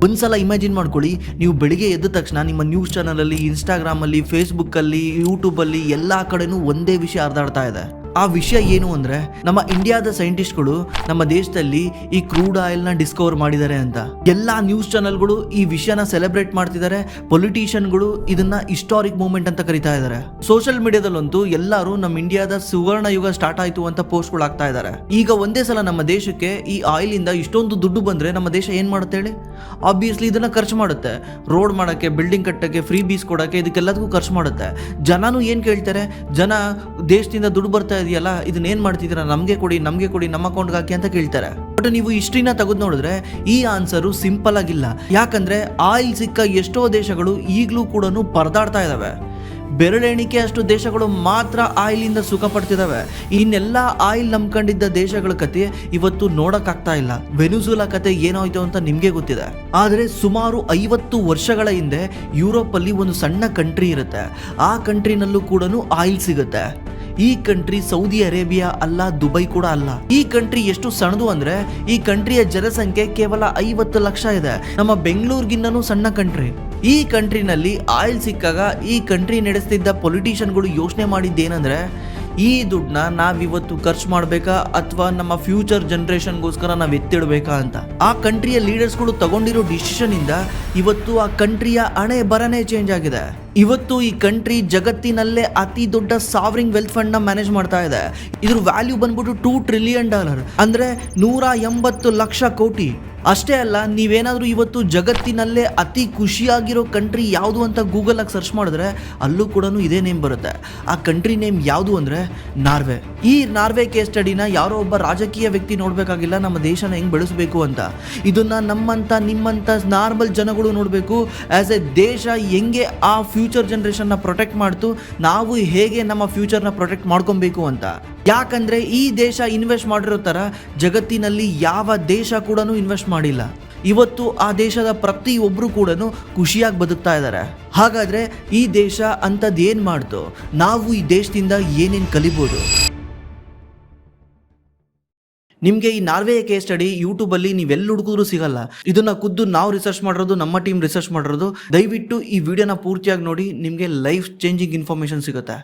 ಒಂದ್ಸಲ ಇಮ್ಯಾಜಿನ್ ಮಾಡ್ಕೊಳ್ಳಿ, ನೀವು ಬೆಳಿಗ್ಗೆ ಎದ್ದ ತಕ್ಷಣ ನಿಮ್ಮ ನ್ಯೂಸ್ ಚಾನಲಲ್ಲಿ, ಇನ್ಸ್ಟಾಗ್ರಾಮಲ್ಲಿ, ಫೇಸ್ಬುಕ್ಕಲ್ಲಿ, ಯೂಟ್ಯೂಬಲ್ಲಿ ಎಲ್ಲ ಕಡೆನೂ ಒಂದೇ ವಿಷಯ ಹರಿದಾಡ್ತಾ ಇದೆ. ಆ ವಿಷಯ ಏನು ಅಂದರೆ, ನಮ್ಮ ಇಂಡಿಯಾದ ಸೈಂಟಿಸ್ಟ್ಗಳು ನಮ್ಮ ದೇಶದಲ್ಲಿ ಈ ಕ್ರೂಡ್ ಆಯಿಲ್ನ ಡಿಸ್ಕವರ್ ಮಾಡಿದ್ದಾರೆ ಅಂತ. ಎಲ್ಲ ನ್ಯೂಸ್ ಚಾನಲ್ಗಳು ಈ ವಿಷಯನ ಸೆಲೆಬ್ರೇಟ್ ಮಾಡ್ತಿದ್ದಾರೆ. ಪೊಲಿಟಿಷಿಯನ್ಗಳು ಇದನ್ನ ಹಿಸ್ಟಾರಿಕ್ ಮೂಮೆಂಟ್ ಅಂತ ಕರೀತಾ ಇದ್ದಾರೆ. ಸೋಷಿಯಲ್ ಮೀಡಿಯಾದಲ್ಲಂತೂ ಎಲ್ಲರೂ ನಮ್ಮ ಇಂಡಿಯಾದ ಸುವರ್ಣ ಯುಗ ಸ್ಟಾರ್ಟ್ ಆಯ್ತು ಅಂತ ಪೋಸ್ಟ್ಗಳು ಆಗ್ತಾ ಇದ್ದಾರೆ. ಈಗ ಒಂದೇ ಸಲ ನಮ್ಮ ದೇಶಕ್ಕೆ ಈ ಆಯಿಲ್ ಇಂದ ಇಷ್ಟೊಂದು ದುಡ್ಡು ಬಂದ್ರೆ ನಮ್ಮ ದೇಶ ಏನ್ ಮಾಡುತ್ತೆ ಹೇಳಿ? ಆಬ್ವಿಯಸ್ಲಿ ಇದನ್ನ ಖರ್ಚು ಮಾಡುತ್ತೆ. ರೋಡ್ ಮಾಡಕ್ಕೆ, ಬಿಲ್ಡಿಂಗ್ ಕಟ್ಟಕ್ಕೆ, ಫ್ರೀ ಬೀಸ್ ಕೊಡಕ್ಕೆ, ಇದಕ್ಕೆಲ್ಲದಕ್ಕೂ ಖರ್ಚು ಮಾಡುತ್ತೆ. ಜನನು ಏನ್ ಕೇಳ್ತಾರೆ? ಜನ ದೇಶದಿಂದ ದುಡ್ಡು ಬರ್ತಾ ಇದೆಯಲ್ಲ, ಇದನ್ನ ಏನ್ ಮಾಡ್ತಿದ್ದೀರಾ, ನಮ್ಗೆ ಕೊಡಿ, ನಮ್ಮ ಅಕೌಂಟ್ಗೆ ಹಾಕಿ ಅಂತ ಕೇಳ್ತಾರೆ. ಬಟ್ ನೀವು ಹಿಸ್ಟ್ರಿನ ತೆಗೆದು ನೋಡಿದ್ರೆ ಈ ಆನ್ಸರು ಸಿಂಪಲ್ ಆಗಿಲ್ಲ. ಯಾಕಂದ್ರೆ ಆಯಿಲ್ ಸಿಕ್ಕ ಎಷ್ಟೋ ದೇಶಗಳು ಈಗಲೂ ಕೂಡ ಪರದಾಡ್ತಾ ಇದಾವೆ. ಬೆರಳೆಣಿಕೆ ಅಷ್ಟು ದೇಶಗಳು ಮಾತ್ರ ಆಯಿಲ್ ಇಂದ ಸುಖ ಪಡ್ತಿದಾವೆ. ಇನ್ನೆಲ್ಲ ಆಯಿಲ್ ನಂಬ್ಕೊಂಡಿದ್ದ ದೇಶಗಳ ಕತೆ ಇವತ್ತು ನೋಡಕ್ಕಾಗ್ತಾ ಇಲ್ಲ. ವೆನಿಜುಲಾ ಕತೆ ಏನಾಯ್ತು ಅಂತ ನಿಮ್ಗೆ ಗೊತ್ತಿದೆ. ಆದ್ರೆ ಸುಮಾರು 50 ವರ್ಷಗಳ ಹಿಂದೆ ಯುರೋಪ್ ಅಲ್ಲಿ ಒಂದು ಸಣ್ಣ ಕಂಟ್ರಿ ಇರುತ್ತೆ. ಆ ಕಂಟ್ರಿನಲ್ಲೂ ಕೂಡ ಆಯಿಲ್ ಸಿಗುತ್ತೆ. ಈ ಕಂಟ್ರಿ ಸೌದಿ ಅರೇಬಿಯಾ ಅಲ್ಲ, ದುಬೈ ಕೂಡ ಅಲ್ಲ. ಈ ಕಂಟ್ರಿ ಎಷ್ಟು ಸಣ್ಣದು ಅಂದ್ರೆ ಈ ಕಂಟ್ರಿಯ ಜನಸಂಖ್ಯೆ ಕೇವಲ 50 ಲಕ್ಷ ಇದೆ. ನಮ್ಮ ಬೆಂಗಳೂರಿಗಿನ್ನೂ ಸಣ್ಣ ಕಂಟ್ರಿ. ಈ ಕಂಟ್ರಿನಲ್ಲಿ ಆಯಿಲ್ ಸಿಕ್ಕಾಗ ಈ ಕಂಟ್ರಿ ನಡೆಸ್ತಿದ್ದ ಪೊಲಿಟಿಷಿಯನ್ಗಳು ಯೋಚನೆ ಮಾಡಿದ್ದೇನೆಂದ್ರೆ, ಈ ದುಡ್ಡನ್ನ ನಾವಿವತ್ತು ಖರ್ಚು ಮಾಡಬೇಕಾ ಅಥವಾ ನಮ್ಮ ಫ್ಯೂಚರ್ ಜನರೇಷನ್ಗೋಸ್ಕರ ನಾವು ಎತ್ತಿಡಬೇಕಾ ಅಂತ. ಆ ಕಂಟ್ರಿಯ ಲೀಡರ್ಸ್ಗಳು ತಗೊಂಡಿರೋ ಡಿಸಿಷನ್ ಇಂದ ಇವತ್ತು ಆ ಕಂಟ್ರಿಯ ಹಣೆ ಬರನೇ ಚೇಂಜ್ ಆಗಿದೆ. ಇವತ್ತು ಈ ಕಂಟ್ರಿ ಜಗತ್ತಿನಲ್ಲೇ ಅತಿ ದೊಡ್ಡ ಸಾವರಿಂಗ್ ವೆಲ್ತ್ ಫಂಡ್ ನ ಮ್ಯಾನೇಜ್ ಮಾಡ್ತಾ ಇದೆ. ಇದ್ರ ವ್ಯಾಲ್ಯೂ ಬಂದ್ಬಿಟ್ಟು $2 ಟ್ರಿಲಿಯನ್, ಅಂದ್ರೆ 180 ಲಕ್ಷ ಕೋಟಿ. ಅಷ್ಟೇ ಅಲ್ಲ, ನೀವೇನಾದ್ರೂ ಇವತ್ತು ಜಗತ್ತಿನಲ್ಲೇ ಅತಿ ಖುಷಿಯಾಗಿರೋ ಕಂಟ್ರಿ ಯಾವುದು ಅಂತ ಗೂಗಲ್ ಆಗಿ ಸರ್ಚ್ ಮಾಡಿದ್ರೆ ಅಲ್ಲೂ ಕೂಡ ಇದೇ ನೇಮ್ ಬರುತ್ತೆ. ಆ ಕಂಟ್ರಿ ನೇಮ್ ಯಾವುದು ಅಂದ್ರೆ ನಾರ್ವೆ. ಈ ನಾರ್ವೆ ಕೇಸ್ ಸ್ಟಡಿನ ಯಾರೋ ಒಬ್ಬ ರಾಜಕೀಯ ವ್ಯಕ್ತಿ ನೋಡ್ಬೇಕಾಗಿಲ್ಲ ನಮ್ಮ ದೇಶನ ಹೆಂಗ್ ಬೆಳೆಸಬೇಕು ಅಂತ. ಇದನ್ನ ನಮ್ಮಂತ ನಿಮ್ಮಂತ ನಾರ್ಮಲ್ ಜನಗಳು ನೋಡಬೇಕು. ಆಸ್ ಎ ದೇಶ ಹೆಂಗೆ ಆ ಫ್ಯೂಚರ್ ಜನರೇಷನ್ನ ಪ್ರೊಟೆಕ್ಟ್ ಮಾಡ್ತು, ನಾವು ಹೇಗೆ ನಮ್ಮ ಫ್ಯೂಚರ್ನ ಪ್ರೊಟೆಕ್ಟ್ ಮಾಡ್ಕೊಬೇಕು ಅಂತ. ಯಾಕಂದ್ರೆ ಈ ದೇಶ ಇನ್ವೆಸ್ಟ್ ಮಾಡಿರೋ ತರ ಜಗತ್ತಿನಲ್ಲಿ ಯಾವ ದೇಶ ಕೂಡ ಇನ್ವೆಸ್ಟ್ ಮಾಡಿಲ್ಲ. ಇವತ್ತು ಆ ದೇಶದ ಪ್ರತಿಯೊಬ್ಬರು ಕೂಡ ಖುಷಿಯಾಗಿ ಬದುಕ್ತಾ ಇದ್ದಾರೆ. ಹಾಗಾದ್ರೆ ಈ ದೇಶ ಅಂಥದ್ದು ಏನ್ ಮಾಡ್ತು? ನಾವು ಈ ದೇಶದಿಂದ ಏನೇನು ಕಲಿಬೋದು? ನಿಮಗೆ ಈ ನಾರ್ವೆ ಕೇಸ್ ಸ್ಟಡಿ ಯೂಟ್ಯೂಬಲ್ಲಿ ನೀವೆಲ್ಲಿ ಹುಡುಕಿದ್ರು ಸಿಗಲ್ಲ. ಇದನ್ನ ಖುದ್ದು ನಾವು ರಿಸರ್ಚ್ ಮಾಡಿರೋದು, ನಮ್ಮ ಟೀಮ್ ರಿಸರ್ಚ್ ಮಾಡಿರೋದು. ದಯವಿಟ್ಟು ಈ ವಿಡಿಯೋನ ಪೂರ್ತಿಯಾಗಿ ನೋಡಿ, ನಿಮಗೆ ಲೈಫ್ ಚೇಂಜಿಂಗ್ ಇನ್ಫಾರ್ಮೇಶನ್ ಸಿಗುತ್ತೆ.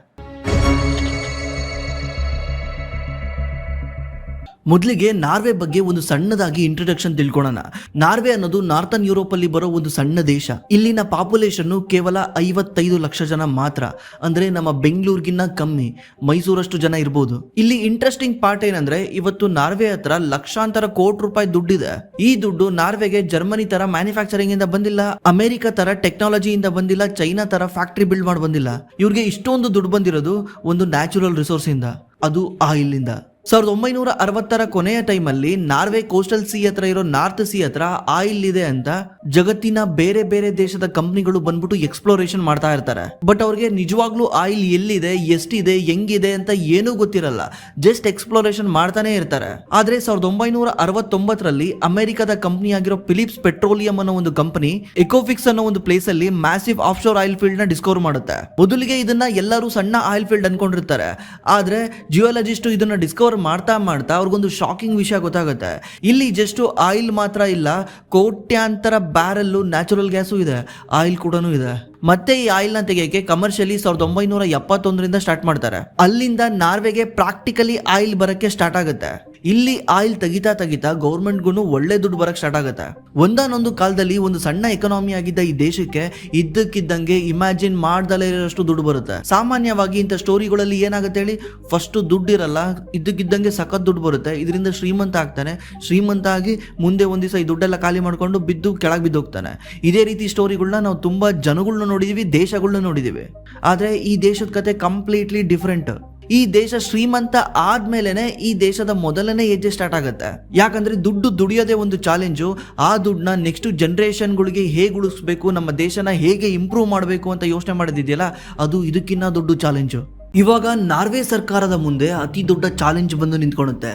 ಮೊದಲಿಗೆ ನಾರ್ವೆ ಬಗ್ಗೆ ಒಂದು ಸಣ್ಣದಾಗಿ ಇಂಟ್ರೊಡಕ್ಷನ್ ತಿಳ್ಕೊಳ್ಳೋಣ. ನಾರ್ವೆ ಅನ್ನೋದು ನಾರ್ತನ್ ಯುರೋಪ್ ಅಲ್ಲಿ ಬರೋ ಒಂದು ಸಣ್ಣ ದೇಶ. ಇಲ್ಲಿನ ಪಾಪ್ಯುಲೇಷನ್ ಕೇವಲ 55 ಲಕ್ಷ ಜನ ಮಾತ್ರ. ಅಂದ್ರೆ ನಮ್ಮ ಬೆಂಗಳೂರಿಗಿನ್ನ ಕಮ್ಮಿ, ಮೈಸೂರಷ್ಟು ಜನ ಇರ್ಬೋದು. ಇಲ್ಲಿ ಇಂಟ್ರೆಸ್ಟಿಂಗ್ ಪಾರ್ಟ್ ಏನಂದ್ರೆ, ಇವತ್ತು ನಾರ್ವೆ ಹತ್ರ ಲಕ್ಷಾಂತರ ಕೋಟಿ ರೂಪಾಯಿ ದುಡ್ಡಿದೆ. ಈ ದುಡ್ಡು ನಾರ್ವೆಗೆ ಜರ್ಮನಿ ತರ ಮ್ಯಾನುಫ್ಯಾಕ್ಚರಿಂಗ್ ಇಂದ ಬಂದಿಲ್ಲ, ಅಮೆರಿಕ ತರ ಟೆಕ್ನಾಲಜಿಯಿಂದ ಬಂದಿಲ್ಲ, ಚೈನಾ ತರ ಫ್ಯಾಕ್ಟರಿ ಬಿಲ್ಡ್ ಮಾಡಿ ಬಂದಿಲ್ಲ. ಇವ್ರಿಗೆ ಇಷ್ಟೊಂದು ದುಡ್ಡು ಬಂದಿರೋದು ಒಂದು ನ್ಯಾಚುರಲ್ ರಿಸೋರ್ಸ್ ಇಂದ, ಅದು ಆಯಿಲ್ ಇಂದ. 1960ರ ಕೊನೆಯ ಟೈಮಲ್ಲಿ ನಾರ್ವೆ ಕೋಸ್ಟಲ್ ಸಿ ಹತ್ರ ಇರೋ ನಾರ್ತ್ ಸಿ ಹತ್ರ ಆಯಿಲ್ ಇದೆ ಅಂತ ಜಗತ್ತಿನ ಬೇರೆ ಬೇರೆ ದೇಶದ ಕಂಪ್ನಿಗಳು ಬಂದ್ಬಿಟ್ಟು ಎಕ್ಸ್ಪ್ಲೋರೇಷನ್ ಮಾಡ್ತಾ ಇರ್ತಾರೆ. ಬಟ್ ಅವ್ರಿಗೆ ನಿಜವಾಗ್ಲೂ ಆಯಿಲ್ ಎಲ್ಲಿದೆ, ಎಷ್ಟಿದೆ, ಹೆಂಗಿದೆ ಅಂತ ಏನೂ ಗೊತ್ತಿರಲ್ಲ. ಜಸ್ಟ್ ಎಕ್ಸ್ಪ್ಲೋರೇಷನ್ ಮಾಡ್ತಾನೆ ಇರ್ತಾರೆ. ಆದ್ರೆ 1969ರಲ್ಲಿ ಅಮೆರಿಕದ ಕಂಪನಿ ಆಗಿರೋ ಫಿಲಿಪ್ಸ್ ಪೆಟ್ರೋಲಿಯಂ ಅನ್ನೋ ಒಂದು ಕಂಪನಿ ಎಕೋಫಿಕ್ಸ್ ಅನ್ನೋ ಒಂದು ಪ್ಲೇಸ್ ಅಲ್ಲಿ ಮ್ಯಾಸಿವ್ ಆಫ್ಶೋರ್ ಆಯಿಲ್ ಫೀಲ್ಡ್ ನ ಡಿಸ್ಕವರ್ ಮಾಡುತ್ತೆ. ಮೊದಲಿಗೆ ಇದನ್ನ ಎಲ್ಲರೂ ಸಣ್ಣ ಆಯಿಲ್ ಫೀಲ್ಡ್ ಅನ್ಕೊಂಡಿರ್ತಾರೆ. ಆದ್ರೆ ಜಿಯೋಲಜಿಸ್ಟ್ ಇದನ್ನ ಡಿಸ್ಕವರ್ ಮಾಡ್ತಾ ಅವ್ರಿಗೊಂದು ಶಾಕಿಂಗ್ ವಿಷಯ ಗೊತ್ತಾಗುತ್ತೆ. ಇಲ್ಲಿ ಜಸ್ಟ್ ಆಯಿಲ್ ಮಾತ್ರ ಇಲ್ಲ, ಕೋಟ್ಯಾಂತರ ಬ್ಯಾರಲ್ ನ್ಯಾಚುರಲ್ ಗ್ಯಾಸು ಇದೆ, ಆಯಿಲ್ ಕೂಡ ಇದೆ. ಮತ್ತೆ ಈ ಆಯಿಲ್ ನ ತೆಗೆಯಕ್ಕೆ ಕಮರ್ಷಿಯಲಿ 1971ರಿಂದ ಸ್ಟಾರ್ಟ್ ಮಾಡ್ತಾರೆ. ಅಲ್ಲಿಂದ ನಾರ್ವೆಗೆ ಪ್ರಾಕ್ಟಿಕಲಿ ಆಯಿಲ್ ಬರಕ್ಕೆ ಸ್ಟಾರ್ಟ್ ಆಗುತ್ತೆ. ಇಲ್ಲಿ ಆಯಿಲ್ ತೆಗಿತಾ ಗೌರ್ಮೆಂಟ್ಗೂ ಒಳ್ಳೆ ದುಡ್ಡು ಬರಕ್ ಸ್ಟಾರ್ಟ್ ಆಗುತ್ತೆ. ಒಂದಾನೊಂದು ಕಾಲದಲ್ಲಿ ಒಂದು ಸಣ್ಣ ಎಕಾನಮಿ ಆಗಿದ್ದ ಈ ದೇಶಕ್ಕೆ ಇದ್ದಕ್ಕಿದ್ದಂಗೆ ಇಮ್ಯಾಜಿನ್ ಮಾಡ್ದಲೇ ಇರೋಷ್ಟು ದುಡ್ಡು ಬರುತ್ತೆ. ಸಾಮಾನ್ಯವಾಗಿ ಇಂಥ ಸ್ಟೋರಿಗಳಲ್ಲಿ ಏನಾಗುತ್ತೆ ಹೇಳಿ, ಫಸ್ಟ್ ದುಡ್ಡು ಇರಲ್ಲ, ಇದ್ದಕ್ಕಿದ್ದಂಗೆ ಸಖತ್ ದುಡ್ಡು ಬರುತ್ತೆ. ಇದರಿಂದ ಶ್ರೀಮಂತ ಆಗ್ತಾನೆ. ಶ್ರೀಮಂತ ಆಗಿ ಮುಂದೆ ಒಂದ್ ದಿವಸ ಈ ದುಡ್ಡೆಲ್ಲ ಖಾಲಿ ಮಾಡ್ಕೊಂಡು ಕೆಳಗೆ ಬಿದ್ದೋಗ್ತಾನೆ. ಇದೇ ರೀತಿ ಸ್ಟೋರಿಗಳನ್ನ ನಾವು ತುಂಬಾ ಜನಗಳನ್ನ ನೋಡಿದೀವಿ, ದೇಶಗಳನ್ನ ನೋಡಿದೀವಿ. ಆದ್ರೆ ಈ ದೇಶದ ಕತೆ ಕಂಪ್ಲೀಟ್ಲಿ ಡಿಫ್ರೆಂಟ್. ಈ ದೇಶ ಶ್ರೀಮಂತ ಆದ್ಮೇಲೆನೆ ಈ ದೇಶದ ಮೊದಲನೇ ಹೆಜ್ಜೆ ಸ್ಟಾರ್ಟ್ ಆಗುತ್ತೆ. ಯಾಕಂದ್ರೆ ದುಡ್ಡು ದುಡಿಯೋದೇ ಒಂದು ಚಾಲೆಂಜು. ಆ ದುಡ್ಡನ್ನ ನೆಕ್ಸ್ಟ್ ಜನರೇಷನ್ಗಳಿಗೆ ಹೇಗೆ ಉಳಿಸ್ಬೇಕು, ನಮ್ಮ ದೇಶನ ಹೇಗೆ ಇಂಪ್ರೂವ್ ಮಾಡಬೇಕು ಅಂತ ಯೋಚನೆ ಮಾಡೋದಿದೆಯಲ್ಲ, ಅದು ಇದಕ್ಕಿನ್ನ ದೊಡ್ಡ ಚಾಲೆಂಜು. ಇವಾಗ ನಾರ್ವೆ ಸರ್ಕಾರದ ಮುಂದೆ ಅತಿ ದೊಡ್ಡ ಚಾಲೆಂಜ್ ಬಂದು ನಿಂತ್ಕೊಳ್ಳುತ್ತೆ.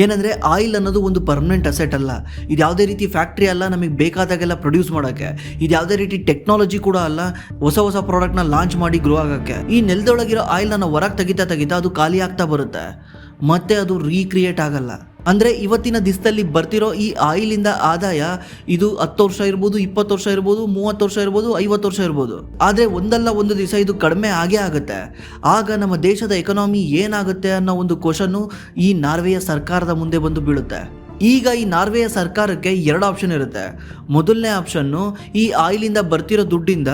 ಏನಂದ್ರೆ ಆಯಿಲ್ ಅನ್ನೋದು ಒಂದು ಪರ್ಮನೆಂಟ್ ಅಸೆಟ್ ಅಲ್ಲ. ಇದು ಯಾವುದೇ ರೀತಿ ಫ್ಯಾಕ್ಟ್ರಿ ಅಲ್ಲ ನಮಗೆ ಬೇಕಾದಾಗೆಲ್ಲ ಪ್ರೊಡ್ಯೂಸ್ ಮಾಡೋಕ್ಕೆ. ಇದು ಯಾವುದೇ ರೀತಿ ಟೆಕ್ನಾಲಜಿ ಕೂಡ ಅಲ್ಲ ಹೊಸ ಪ್ರಾಡಕ್ಟ್ನ ಲಾಂಚ್ ಮಾಡಿ ಗ್ರೋ ಆಗೋಕ್ಕೆ. ಈ ನೆಲದೊಳಗಿರೋ ಆಯಿಲ್ನ ನಾವು ಹೊರಗೆ ತೆಗಿತಾ ಅದು ಖಾಲಿ ಆಗ್ತಾ ಬರುತ್ತೆ, ಮತ್ತೆ ಅದು ರೀಕ್ರಿಯೇಟ್ ಆಗಲ್ಲ. ಅಂದ್ರೆ ಇವತ್ತಿನ ದಿವಸದಲ್ಲಿ ಬರ್ತಿರೋ ಈ ಆಯಿಲ್ ಇಂದ ಆದಾಯ ಇದು 10 ವರ್ಷ ಇರ್ಬೋದು, 20 ವರ್ಷ ಇರ್ಬೋದು, 30 ವರ್ಷ ಇರ್ಬೋದು, 50 ವರ್ಷ ಇರ್ಬೋದು. ಆದ್ರೆ ಒಂದಲ್ಲ ಒಂದು ದಿವಸ ಇದು ಕಡಿಮೆ ಆಗೇ ಆಗುತ್ತೆ. ಆಗ ನಮ್ಮ ದೇಶದ ಎಕಾನಮಿ ಏನಾಗುತ್ತೆ ಅನ್ನೋ ಒಂದು ಕ್ವಶನ್ ಈ ನಾರ್ವೆಯ ಸರ್ಕಾರದ ಮುಂದೆ ಬಂದು ಬೀಳುತ್ತೆ. ಈಗ ಈ ನಾರ್ವೆಯ ಸರ್ಕಾರಕ್ಕೆ 2 ಆಪ್ಷನ್ ಇರುತ್ತೆ. ಮೊದಲನೇ ಆಪ್ಷನ್ನು ಈ ಆಯಿಲಿಂದ ಬರ್ತಿರೋ ದುಡ್ಡಿಂದ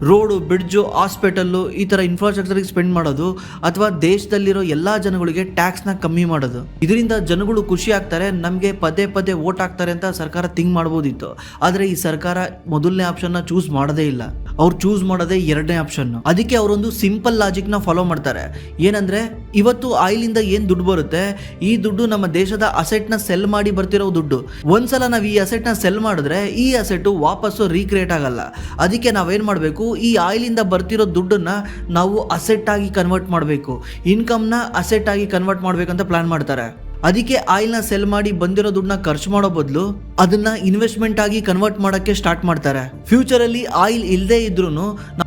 ರೋಡು, ಬ್ರಿಡ್ಜು, ಹಾಸ್ಪಿಟಲ್ಲು ಈ ಥರ ಇನ್ಫ್ರಾಸ್ಟ್ರಕ್ಚರ್ಗೆ ಸ್ಪೆಂಡ್ ಮಾಡೋದು, ಅಥವಾ ದೇಶದಲ್ಲಿರೋ ಎಲ್ಲ ಜನಗಳಿಗೆ ಟ್ಯಾಕ್ಸ್ನ ಕಮ್ಮಿ ಮಾಡೋದು. ಇದರಿಂದ ಜನಗಳು ಖುಷಿ ಆಗ್ತಾರೆ, ನಮಗೆ ಪದೇ ಪದೇ ವೋಟ್ ಹಾಕ್ತಾರೆ ಅಂತ ಸರ್ಕಾರ ಥಿಂಕ್ ಮಾಡ್ಬೋದಿತ್ತು. ಆದರೆ ಈ ಸರ್ಕಾರ ಮೊದಲನೇ ಆಪ್ಷನ್ನ ಚೂಸ್ ಮಾಡೋದೇ ಇಲ್ಲ. ಅವ್ರು ಚೂಸ್ ಮಾಡೋದೇ 2ನೇ ಆಪ್ಷನ್. ಅದಕ್ಕೆ ಅವರೊಂದು ಸಿಂಪಲ್ ಲಾಜಿಕ್ನ ಫಾಲೋ ಮಾಡ್ತಾರೆ. ಏನಂದ್ರೆ, ಇವತ್ತು ಆಯಿಲಿಂದ ಏನು ದುಡ್ಡು ಬರುತ್ತೆ, ಈ ದುಡ್ಡು ನಮ್ಮ ದೇಶದ ಅಸೆಟ್ನ ಸೆಲ್ ಮಾಡಿ ಬರ್ತಿರೋ ದುಡ್ಡು. ಒಂದ್ಸಲ ನಾವು ಈ ಅಸೆಟ್ನ ಸೆಲ್ ಮಾಡಿದ್ರೆ ಈ ಅಸೆಟ್ ವಾಪಸ್ಸು ರೀಕ್ರಿಯೇಟ್ ಆಗಲ್ಲ. ಅದಕ್ಕೆ ನಾವೇನ್ ಮಾಡಬೇಕು, ಈ ಆಯಿಲಿಂದ ಬರ್ತಿರೋ ದುಡ್ಡನ್ನ ನಾವು ಅಸೆಟ್ ಆಗಿ ಕನ್ವರ್ಟ್ ಮಾಡಬೇಕು, ಇನ್ಕಮ್ನ ಅಸೆಟ್ ಆಗಿ ಕನ್ವರ್ಟ್ ಮಾಡ್ಬೇಕಂತ ಪ್ಲಾನ್ ಮಾಡ್ತಾರೆ. ಅದಕ್ಕೆ ಆಯಿಲ್ನ ಸೆಲ್ ಮಾಡಿ ಬಂದಿರೋ ದುಡ್ಡನ್ನ ಖರ್ಚು ಮಾಡೋ ಬದಲು ಅದನ್ನ ಇನ್ವೆಸ್ಟ್ಮೆಂಟ್ ಆಗಿ ಕನ್ವರ್ಟ್ ಮಾಡಕ್ಕೆ ಸ್ಟಾರ್ಟ್ ಮಾಡ್ತಾರೆ. ಫ್ಯೂಚರ್ ಅಲ್ಲಿ ಆಯಿಲ್ ಇಲ್ಲದೆ ಇದ್ರೂ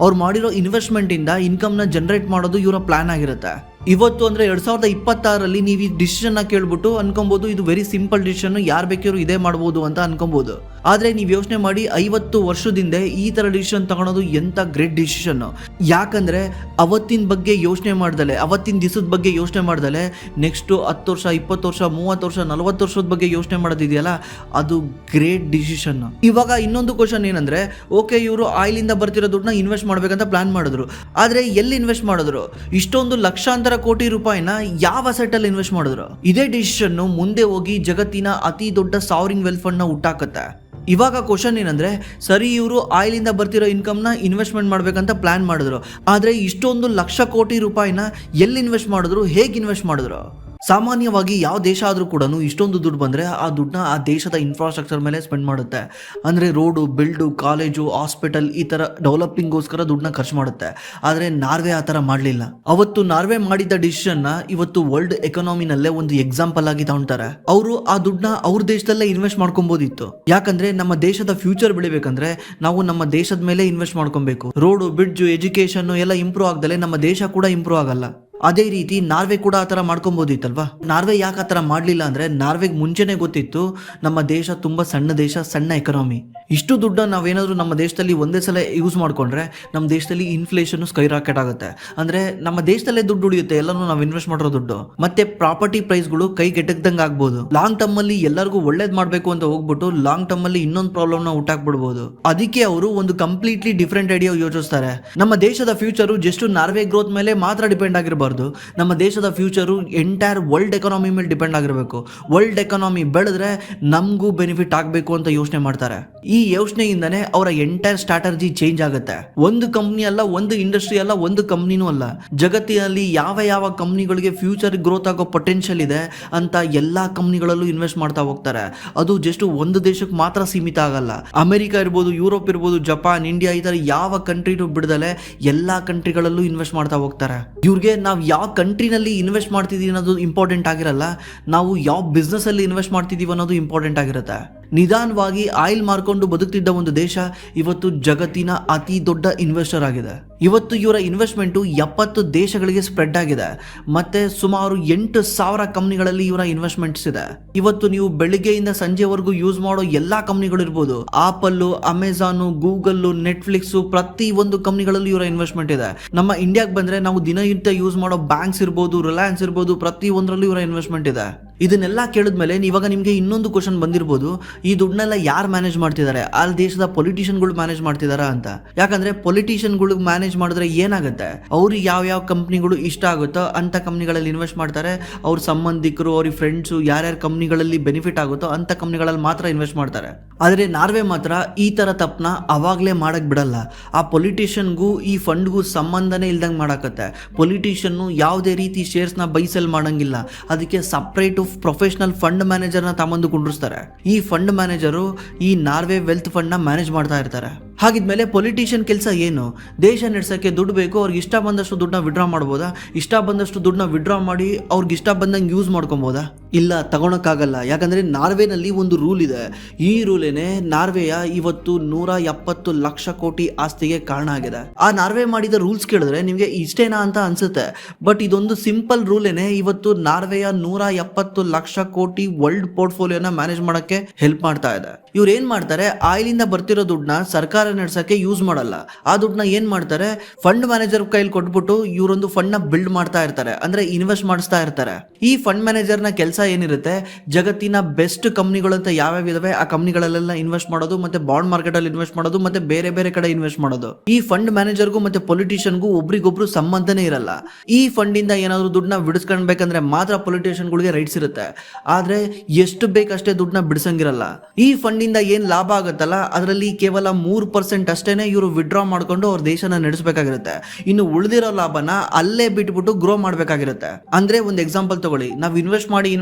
ಅವ್ರು ಮಾಡಿರೋ ಇನ್ವೆಸ್ಟ್ಮೆಂಟ್ ಇಂದ ಇನ್ಕಮ್ನ ಜನರೇಟ್ ಮಾಡೋದು ಇವರ ಪ್ಲಾನ್ ಆಗಿರುತ್ತೆ. ಇವತ್ತು ಅಂದ್ರೆ 2026ರಲ್ಲಿ ನೀವು ಈ ಡಿಸಿಷನ್ ಕೇಳ್ಬಿಟ್ಟು ಅನ್ಕೊಬಹುದು ಇದು ವೆರಿ ಸಿಂಪಲ್ ಡಿಸಿಷನ್, ಯಾರು ಬೇಕಿದ್ರು ಇದೇ ಮಾಡ್ಬೋದು ಅಂತ ಅನ್ಕೊಬಹುದು. ಆದ್ರೆ ನೀವು ಯೋಚನೆ ಮಾಡಿ, 50 ವರ್ಷದಿಂದ ಈ ತರ ಡಿಸಿಷನ್ ತಗೊಳೋದು ಎಂತ ಗ್ರೇಟ್ ಡಿಸಿಷನ್. ಯಾಕಂದ್ರೆ ಅವತ್ತಿನ ಬಗ್ಗೆ ಯೋಚನೆ ಮಾಡ್ದಲೆ, ಅವತ್ತಿನ ದಿವಸದ ಬಗ್ಗೆ ಯೋಚನೆ ಮಾಡ್ದಲೆ ನೆಕ್ಸ್ಟ್ 10 ವರ್ಷ, 20 ವರ್ಷ, 30 ವರ್ಷ, 40 ವರ್ಷದ ಬಗ್ಗೆ ಯೋಚನೆ ಮಾಡೋದಿದೆಯಲ್ಲ, ಅದು ಗ್ರೇಟ್ ಡಿಸಿಷನ್. ಇವಾಗ ಇನ್ನೊಂದು ಕ್ವಶನ್ ಏನಂದ್ರೆ, ಓಕೆ ಇವರು ಆಯಿಲಿಂದ ಬರ್ತಿರೋ ದುಡ್ಡನ್ನ ಇನ್ವೆಸ್ಟ್ ಮಾಡ್ಬೇಕಂತ ಪ್ಲಾನ್ ಮಾಡಿದ್ರು. ಆದ್ರೆ ಎಲ್ಲಿ ಇನ್ವೆಸ್ಟ್ ಮಾಡಿದ್ರು? ಇಷ್ಟೊಂದು ಲಕ್ಷಾಂತರ ಕೋಟಿ ರೂಪಾಯಿನ ಯಾವ ಅಸೆಟ್ ಅಲ್ಲಿ ಇನ್ವೆಸ್ಟ್ ಮಾಡಿದ್ರು? ಇದೇ ಡಿಸಿಷನ್ ಮುಂದೆ ಹೋಗಿ ಜಗತ್ತಿನ ಅತಿ ದೊಡ್ಡ ಸಾವರಿಂಗ್ ವೆಲ್ತ್ ಫಂಡ್ ನ ಹುಟ್ಟಾಕತ್ತೆ. ಇವಾಗ ಕ್ವಶನ್ ಏನಂದ್ರೆ, ಸರಿ ಇವರು ಆಯಿಲಿಂದ ಬರ್ತಿರೋ ಇನ್ಕಮ್ನ ಇನ್ವೆಸ್ಟ್ಮೆಂಟ್ ಮಾಡ್ಬೇಕಂತ ಪ್ಲಾನ್ ಮಾಡಿದ್ರು, ಆದ್ರೆ ಇಷ್ಟೊಂದು ಲಕ್ಷ ಕೋಟಿ ರೂಪಾಯಿನ ಎಲ್ಲಿ ಇನ್ವೆಸ್ಟ್ ಮಾಡಿದ್ರು, ಹೇಗೆ ಇನ್ವೆಸ್ಟ್ ಮಾಡಿದ್ರು? ಸಾಮಾನ್ಯವಾಗಿ ಯಾವ ದೇಶ ಆದರೂ ಕೂಡ ಇಷ್ಟೊಂದು ದುಡ್ಡು ಬಂದರೆ ಆ ದುಡ್ಡನ್ನ ಆ ದೇಶದ ಇನ್ಫ್ರಾಸ್ಟ್ರಕ್ಚರ್ ಮೇಲೆ ಸ್ಪೆಂಡ್ ಮಾಡುತ್ತೆ. ಅಂದರೆ ರೋಡು, ಬಿಲ್ಡು, ಕಾಲೇಜು, ಹಾಸ್ಪಿಟಲ್ ಈ ಥರ ಡೆವಲಪಿಂಗ್ಗೋಸ್ಕರ ದುಡ್ಡನ್ನ ಖರ್ಚು ಮಾಡುತ್ತೆ. ಆದರೆ ನಾರ್ವೆ ಆ ಥರ ಮಾಡಲಿಲ್ಲ. ಅವತ್ತು ನಾರ್ವೆ ಮಾಡಿದ್ದ ಡಿಸಿಷನ್ನ ಇವತ್ತು ವರ್ಲ್ಡ್ ಎಕಾನಮಿನಲ್ಲೇ ಒಂದು ಎಕ್ಸಾಂಪಲ್ ಆಗಿ ತಗೊಳ್ತಾರೆ. ಅವರು ಆ ದುಡ್ಡನ್ನ ಅವ್ರ ದೇಶದಲ್ಲೇ ಇನ್ವೆಸ್ಟ್ ಮಾಡ್ಕೊಬೋದಿತ್ತು. ಯಾಕಂದ್ರೆ ನಮ್ಮ ದೇಶದ ಫ್ಯೂಚರ್ ಬೆಳಿಬೇಕಂದ್ರೆ ನಾವು ನಮ್ಮ ದೇಶದ ಮೇಲೆ ಇನ್ವೆಸ್ಟ್ ಮಾಡ್ಕೊಬೇಕು. ರೋಡು, ಬ್ರಿಡ್ಜು, ಎಜುಕೇಶನ್ ಎಲ್ಲ ಇಂಪ್ರೂವ್ ಆಗದಲ್ಲೇ ನಮ್ಮ ದೇಶ ಕೂಡ ಇಂಪ್ರೂವ್ ಆಗಲ್ಲ. ಅದೇ ರೀತಿ ನಾರ್ವೆ ಕೂಡ ಆ ಥರ ಮಾಡ್ಕೊಬೋದಿತ್ತಲ್ವಾ? ನಾರ್ವೆ ಯಾಕೆ ಆ ಥರ ಮಾಡಲಿಲ್ಲ ಅಂದರೆ, ನಾರ್ವೆಗೆ ಮುಂಚೆನೇ ಗೊತ್ತಿತ್ತು ನಮ್ಮ ದೇಶ ತುಂಬ ಸಣ್ಣ ದೇಶ, ಸಣ್ಣ ಎಕನಾಮಿ. ಇಷ್ಟು ದುಡ್ಡನ್ನು ನಾವೇನಾದರೂ ನಮ್ಮ ದೇಶದಲ್ಲಿ ಒಂದೇ ಸಲ ಯೂಸ್ ಮಾಡಿಕೊಂಡ್ರೆ ನಮ್ಮ ದೇಶದಲ್ಲಿ ಇನ್ಫ್ಲೇಷನ್ ಸ್ಕೈ ರಾಕೆಟ್ ಆಗುತ್ತೆ. ಅಂದರೆ ನಮ್ಮ ದೇಶದಲ್ಲೇ ದುಡ್ಡು ಉಳಿಯುತ್ತೆ, ಎಲ್ಲನೂ ನಾವು ಇನ್ವೆಸ್ಟ್ ಮಾಡಿರೋ ದುಡ್ಡು. ಮತ್ತೆ ಪ್ರಾಪರ್ಟಿ ಪ್ರೈಸ್ಗಳು ಕೈಗೆಟಕ್ದಂಗೆ ಆಗ್ಬೋದು. ಲಾಂಗ್ ಟರ್ಮ್ ಅಲ್ಲಿ ಎಲ್ಲರಿಗೂ ಒಳ್ಳೇದು ಮಾಡಬೇಕು ಅಂತ ಹೋಗ್ಬಿಟ್ಟು ಲಾಂಗ್ ಟರ್ಮ್ ಅಲ್ಲಿ ಇನ್ನೊಂದು ಪ್ರಾಬ್ಲಮ್ನ ಹುಟ್ಟಾಕ್ಬಿಡ್ಬೋದು. ಅದಕ್ಕೆ ಅವರು ಒಂದು ಕಂಪ್ಲೀಟ್ಲಿ ಡಿಫ್ರೆಂಟ್ ಐಡಿಯಾ ಯೋಚಿಸ್ತಾರೆ. ನಮ್ಮ ದೇಶದ ಫ್ಯೂಚರು ಜಸ್ಟ್ ನಾರ್ವೆ ಗ್ರೋತ್ ಮೇಲೆ ಮಾತ್ರ ಡಿಪೆಂಡ್ ಆಗಿರಬಾರ್ದು, ನಮ್ಮ ದೇಶದ ಫ್ಯೂಚರು ಎಂಟೈರ್ ವರ್ಲ್ಡ್ ಎಕಾನಮಿ ಮೇಲೆ ಡಿಪೆಂಡ್ ಆಗಿರಬೇಕು. ವರ್ಲ್ಡ್ ಎಕಾನಮಿ ಬೆಳೆದ್ರೆ ನಮಗೂ ಬೆನಿಫಿಟ್ ಆಗಬೇಕು ಅಂತ ಯೋಚನೆ ಮಾಡ್ತಾರೆ. ಈ ಯೋಚನೆಯಿಂದನೇ ಅವರ ಎಂಟೈರ್ ಸ್ಟ್ರಾಟಜಿ ಚೇಂಜ್ ಆಗುತ್ತೆ. ಒಂದು ಕಂಪ್ನಿ ಅಲ್ಲ, ಒಂದು ಇಂಡಸ್ಟ್ರಿ ಅಲ್ಲ, ಒಂದು ಕಂಪ್ನಿನೂ ಅಲ್ಲ, ಜಗತ್ತಿನಲ್ಲಿ ಯಾವ ಯಾವ ಕಂಪ್ನಿಗಳಿಗೆ ಫ್ಯೂಚರ್ ಗ್ರೋತ್ ಆಗೋ ಪೊಟೆನ್ಷಿಯಲ್ ಇದೆ ಅಂತ ಎಲ್ಲಾ ಕಂಪ್ನಿಗಳಲ್ಲೂ ಇನ್ವೆಸ್ಟ್ ಮಾಡ್ತಾ ಹೋಗ್ತಾರೆ. ಅದು ಜಸ್ಟ್ ಒಂದು ದೇಶಕ್ಕೆ ಮಾತ್ರ ಸೀಮಿತ ಆಗಲ್ಲ. ಅಮೆರಿಕ ಇರ್ಬೋದು, ಯುರೋಪ್ ಇರ್ಬೋದು, ಜಪಾನ್, ಇಂಡಿಯಾ ಈ ತರ ಯಾವ ಕಂಟ್ರಿನೂ ಬಿಡದಲೆ ಎಲ್ಲಾ ಕಂಟ್ರಿಗಳಲ್ಲೂ ಇನ್ವೆಸ್ಟ್ ಮಾಡ್ತಾ ಹೋಗ್ತಾರೆ. ಇವ್ರಿಗೆ ನಾವು ಯಾವ ಕಂಟ್ರಿನಲ್ಲಿ ಇನ್ವೆಸ್ಟ್ ಮಾಡ್ತಿದೀವಿ ಅನ್ನೋದು ಇಂಪಾರ್ಟೆಂಟ್ ಆಗಿರಲ್ಲ, ನಾವು ಯಾವ ಬಿಸ್ನೆಸ್ ಅಲ್ಲಿ ಇನ್ವೆಸ್ಟ್ ಮಾಡ್ತಿದೀವಿ ಅನ್ನೋದು ಇಂಪಾರ್ಟೆಂಟ್ ಆಗಿರುತ್ತೆ. ನಿಧಾನವಾಗಿ ಆಯಿಲ್ ಮಾರ್ಕೊಂಡು ಬದುಕ್ತಿದ್ದ ಒಂದು ದೇಶ ಇವತ್ತು ಜಗತ್ತಿನ ಅತಿ ದೊಡ್ಡ ಇನ್ವೆಸ್ಟರ್ ಆಗಿದೆ. ಇವತ್ತು ಇವರ ಇನ್ವೆಸ್ಟ್ಮೆಂಟು 70 ದೇಶಗಳಿಗೆ ಸ್ಪ್ರೆಡ್ ಆಗಿದೆ. ಮತ್ತೆ ಸುಮಾರು 8,000 ಕಂಪ್ನಿಗಳಲ್ಲಿ ಇವರ ಇನ್ವೆಸ್ಟ್ಮೆಂಟ್ಸ್ ಇದೆ. ಇವತ್ತು ನೀವು ಬೆಳಿಗ್ಗೆಯಿಂದ ಸಂಜೆವರೆಗೂ ಯೂಸ್ ಮಾಡೋ ಎಲ್ಲಾ ಕಂಪ್ನಿಗಳು ಇರ್ಬೋದು, ಆಪಲ್, ಅಮೆಜಾನ್, ಗೂಗಲ್, ನೆಟ್ಫ್ಲಿಕ್ಸ್, ಪ್ರತಿ ಒಂದು ಕಂಪ್ನಿಗಳಲ್ಲಿ ಇವರ ಇನ್ವೆಸ್ಟ್ಮೆಂಟ್ ಇದೆ. ನಮ್ಮ ಇಂಡಿಯಾಗೆ ಬಂದ್ರೆ ನಾವು ದಿನನಿತ್ಯ ಯೂಸ್ ಮಾಡೋ ಬ್ಯಾಂಕ್ಸ್ ಇರ್ಬೋದು, ರಿಲಯನ್ಸ್ ಇರ್ಬೋದು, ಪ್ರತಿ ಒಂದರಲ್ಲೂ ಇವರ ಇನ್ವೆಸ್ಟ್ಮೆಂಟ್ ಇದೆ. ಇದನ್ನೆಲ್ಲ ಕೇಳಿದ್ಮೇಲೆ ಇವಾಗ ನಿಮಗೆ ಇನ್ನೊಂದು ಕ್ವಶನ್ ಬಂದಿರ್ಬೋದು, ಈ ದುಡ್ಡನ್ನೆಲ್ಲ ಯಾರು ಮ್ಯಾನೇಜ್ ಮಾಡ್ತಿದ್ದಾರೆ? ಆ ದೇಶದ ಪೊಲಿಟಿಷಿಯನ್ಗಳು ಮ್ಯಾನೇಜ್ ಮಾಡ್ತಿದಾರಾ ಅಂತ. ಯಾಕಂದ್ರೆ ಪೊಲಿಟಿಷಿಯನ್ಗಳು ಮ್ಯಾನೇಜ್ ಮಾಡಿದ್ರೆ ಏನಾಗುತ್ತೆ, ಅವ್ರಿಗೆ ಯಾವ ಕಂಪ್ನಿಗಳು ಇಷ್ಟ ಆಗುತ್ತೋ ಅಂತ ಕಂಪ್ನಿಗಳಲ್ಲಿ ಇನ್ವೆಸ್ಟ್ ಮಾಡ್ತಾರೆ. ಅವ್ರ ಸಂಬಂಧಿಕರು, ಅವ್ರ ಫ್ರೆಂಡ್ಸು ಯಾರ್ಯಾರ ಕಂಪ್ನಿಗಳಲ್ಲಿ ಬೆನಿಫಿಟ್ ಆಗುತ್ತೋ ಅಂತ ಕಂಪ್ನಿಗಳಲ್ಲಿ ಮಾತ್ರ ಇನ್ವೆಸ್ಟ್ ಮಾಡ್ತಾರೆ. ಆದರೆ ನಾರ್ವೆ ಮಾತ್ರ ಈ ತರ ತಪ್ಪನ ಅವಾಗಲೇ ಮಾಡಕ್ ಬಿಡಲ್ಲ. ಆ ಪೊಲಿಟಿಷಿಯನ್ಗೂ ಈ ಫಂಡ್ಗೂ ಸಂಬಂಧನೇ ಇಲ್ದಂಗೆ ಮಾಡಾಕತ್ತೆ. ಪೊಲಿಟಿಷಿಯನ್ ಯಾವುದೇ ರೀತಿ ಶೇರ್ಸ್ನ ಬೈ ಸೆಲ್ ಮಾಡಂಗಿಲ್ಲ. ಅದಕ್ಕೆ ಸಪ್ರೇಟ್ ಪ್ರೊಫೆಷನಲ್ ಫಂಡ್ ಮ್ಯಾನೇಜರ್ನ ತಮ್ಮಂದು ಕುಂಡ್ರಿಸ್ತಾರೆ. ಈ ಫಂಡ್ ಮ್ಯಾನೇಜರು ಈ ನಾರ್ವೆ ವೆಲ್ತ್ ಫಂಡ್ ನ ಮ್ಯಾನೇಜ್ ಮಾಡ್ತಾ ಇರ್ತಾರೆ. ಹಾಗಿದ್ಮೇಲೆ ಪೊಲಿಟಿಷಿಯನ್ ಕೆಲಸ ಏನು? ದೇಶ ನಡೆಸೋಕ್ಕೆ ದುಡ್ಡು ಬೇಕು, ಅವ್ರಿಗೆ ಇಷ್ಟ ಬಂದಷ್ಟು ದುಡ್ಡನ್ನ ವಿಡ್ರಾ ಮಾಡ್ಬೋದಾ? ಇಷ್ಟ ಬಂದಷ್ಟು ದುಡ್ಡನ್ನ ವಿಡ್ರಾ ಮಾಡಿ ಅವ್ರಿಗೆ ಇಷ್ಟ ಬಂದಂಗೆ ಯೂಸ್ ಮಾಡ್ಕೊಬೋದಾ? ಇಲ್ಲ, ತಗೊಳಕ್ಕಾಗಲ್ಲ. ಯಾಕಂದ್ರೆ ನಾರ್ವೆನಲ್ಲಿ ಒಂದು ರೂಲ್ ಇದೆ. ಈ ರೂಲೇನೆ ನಾರ್ವೆಯ ಇವತ್ತು 170 ಲಕ್ಷ ಕೋಟಿ ಆಸ್ತಿಗೆ ಕಾರಣ ಆಗಿದೆ. ಆ ನಾರ್ವೆ ಮಾಡಿದ ರೂಲ್ಸ್ ಕೇಳಿದ್ರೆ ನಿಮ್ಗೆ ಇಷ್ಟೇನಾ ಅಂತ ಅನ್ಸುತ್ತೆ. ಬಟ್ ಇದೊಂದು ಸಿಂಪಲ್ ರೂಲೇನೆ ಇವತ್ತು ನಾರ್ವೆಯ 170 ಲಕ್ಷ ಕೋಟಿ ವರ್ಲ್ಡ್ ಪೋರ್ಟ್ಫೋಲಿಯೋನ ಮ್ಯಾನೇಜ್ ಮಾಡಕ್ಕೆ ಹೆಲ್ಪ್ ಮಾಡ್ತಾ ಇದೆ. ಇವ್ರು ಏನ್ ಮಾಡ್ತಾರೆ, ಆಯಿಲ್ ಇಂದ ಬರ್ತಿರೋ ದುಡ್ಡನ್ನ ಸರ್ಕಾರ ನಡೆಸಕ್ಕೆ ಯೂಸ್ ಮಾಡಲ್ಲ. ಆ ದುಡ್ಡನ್ನ ಏನ್ ಮಾಡ್ತಾರೆ, ಫಂಡ್ ಮ್ಯಾನೇಜರ್ ಕೈಲಿ ಕೊಟ್ಬಿಟ್ಟು ಇವರೊಂದು ಫಂಡ್ ನ ಬಿಲ್ಡ್ ಮಾಡ್ತಾ ಇರ್ತಾರೆ, ಅಂದ್ರೆ ಇನ್ವೆಸ್ಟ್ ಮಾಡಿಸ್ತಾ ಇರ್ತಾರೆ. ಈ ಫಂಡ್ ಮ್ಯಾನೇಜರ್ ನ ಕೆಲಸ ಏನಿರುತ್ತೆ, ಜಗತ್ತಿನ ಬೆಸ್ಟ್ ಕಂಪ್ನಿಗಳು ಅಂತ ಯಾವ್ಯಾವ ಇದಾವೆ ಆ ಕಂಪ್ನಿಗಳಲ್ಲೆಲ್ಲ ಇನ್ವೆಸ್ಟ್ ಮಾಡೋದು, ಮತ್ತೆ ಬಾಂಡ್ ಮಾರ್ಕೆಟ್ ಅಲ್ಲಿ ಇನ್ವೆಸ್ಟ್ ಮಾಡೋದು, ಮತ್ತೆ ಬೇರೆ ಬೇರೆ ಕಡೆ ಇನ್ವೆಸ್ಟ್ ಮಾಡೋದು. ಈ ಫಂಡ್ ಮ್ಯಾನೇಜರ್ಗೂ ಮತ್ತೆ ಪೊಲಿಟಿಷಿಯನ್ಗೂ ಒಬ್ರಿಗೊಬ್ರು ಸಂಬಂಧನೇ ಇರಲ್ಲ. ಈ ಫಂಡ್ ಇಂದ ಏನಾದ್ರು ದುಡ್ಡನ್ನ ಬಿಡಿಸ್ಕೊಳ್ಬೇಕಂದ್ರೆ ಮಾತ್ರ ಪೊಲಿಟಿಷಿಯನ್ಗಳಿಗೆ ರೈಟ್ಸ್ ಇರುತ್ತೆ, ಆದ್ರೆ ಎಷ್ಟು ಬೇಕಷ್ಟೇ ದುಡ್ಡನ್ನ ಬಿಡಿಸಂಗಿರಲ್ಲ. ಈ ಫಂಡ್ ಇಂದ ಏನ್ ಲಾಭ ಆಗುತ್ತಲ್ಲ ಅದರಲ್ಲಿ ಕೇವಲ 3% ಅಷ್ಟೇನೆ ಇವರು ವಿಡ್ರಾ ಮಾಡ್ಕೊಂಡು ಅವ್ರ ದೇಶನ ನಡೆಸಬೇಕಾಗಿರುತ್ತೆ. ಇನ್ನು ಉಳಿದಿರೋ ಲಾಭನ ಅಲ್ಲೇ ಬಿಟ್ಬಿಟ್ಟು ಗ್ರೋ ಮಾಡ್ಬೇಕಾಗಿರುತ್ತೆ. ಅಂದ್ರೆ ಒಂದು ಎಕ್ಸಾಂಪಲ್ ತಗೊಳ್ಳಿ, ನಾವು ಇನ್ವೆಸ್ಟ್